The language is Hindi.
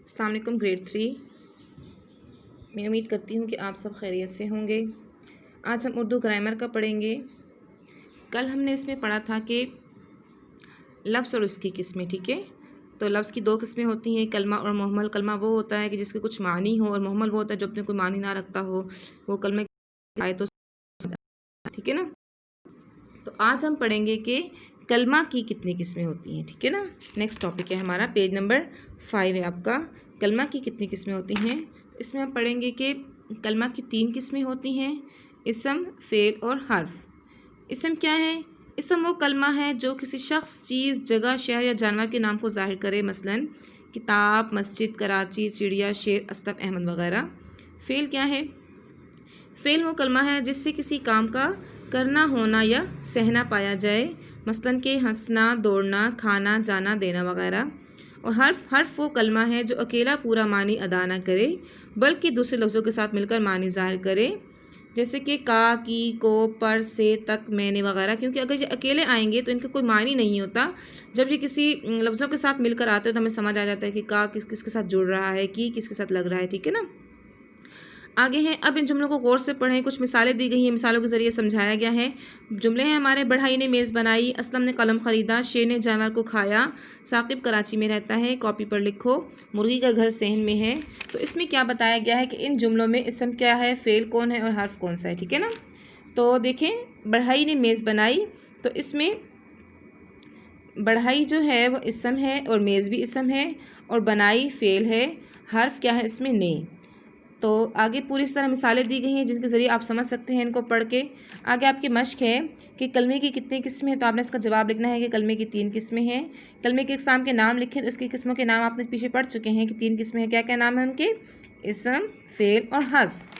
अस्सलाम वालेकुम ग्रेड 3। मैं उम्मीद करती हूँ कि आप सब खैरियत से होंगे। आज हम उर्दू ग्रामर का पढ़ेंगे। कल हमने इसमें पढ़ा था कि लफ्ज़ और उसकी किस्में, ठीक है। तो लफ्ज़ की दो किस्में होती हैं, कलमा और मुहम्मल। कलमा वो होता है कि जिसके कुछ मानी हो, और मुहम्मल वो होता है जो अपने कोई मानी ना रखता हो, वो कलमे आए तो, ठीक है ना। तो आज हम पढ़ेंगे कि कलमा की कितनी किस्में होती हैं, ठीक है ना। नेक्स्ट टॉपिक है हमारा, पेज नंबर 5 है आपका। कलमा की कितनी किस्में होती हैं, इसमें हम पढ़ेंगे कि कलमा की 3 किस्में होती हैं, इसम, फ़ेल और हर्फ। इसम क्या है? इसम वो कलमा है जो किसी शख्स, चीज़, जगह, शहर या जानवर के नाम को ज़ाहिर करे, मसलन किताब, मस्जिद, कराची, चिड़िया, शेर, असलफ़ अहमद वगैरह। फ़ेल क्या है? फ़ेल वो कलमा है जिससे किसी काम का करना, होना या सहना पाया जाए, मसलन के हंसना, दौड़ना, खाना, जाना, देना वगैरह। और हर्फ वो कलमा है जो अकेला पूरा मानी अदा न करे, बल्कि दूसरे लफ्ज़ों के साथ मिलकर मानी ज़ाहिर करे, जैसे कि का, की, को, पर, से, तक, मैंने वगैरह। क्योंकि अगर ये अकेले आएंगे तो इनका कोई मानी नहीं होता। जब ये किसी लफ्ज़ों के साथ मिलकर आते हैं तो हमें समझ आ जाता है कि का किसके साथ जुड़ रहा है, की किसके साथ लग रहा है, ठीक है ना। आगे हैं, अब इन जुमलों को गौर से पढ़ें। कुछ मिसालें दी गई हैं, मिसालों के ज़रिए समझाया गया है। जुमले हैं हमारे, बढ़ाई ने मेज़ बनाई, असलम ने कलम ख़रीदा, शेर ने जानवर को खाया, साकिब कराची में रहता है, कॉपी पर लिखो, मुर्गी का घर सहन में है। तो इसमें क्या बताया गया है कि इन जुमलों में इसम क्या है, फ़ेल कौन है और हर्फ कौन सा है, ठीक है ना। तो देखें, बढ़ाई ने मेज़ बनाई, तो इसमें बढ़ाई जो है वो इसम है और मेज़ भी इसम है, और बनाई फ़ेल है। हर्फ क्या है इसमें, ने। तो आगे पूरी इस तरह मिसालें दी गई हैं जिनके ज़रिए आप समझ सकते हैं इनको पढ़ के। आगे आपकी मश्क है कि कलमे की कितनी किस्में हैं, तो आपने इसका जवाब लिखना है कि कलमे की 3 किस्में हैं। कलमे के इक़साम के नाम लिखें, तो इसकी किस्मों के नाम आपने पीछे पढ़ चुके हैं कि 3 किस्में हैं। क्या क्या नाम है उनके? इसम, फ़ेल और हर्फ।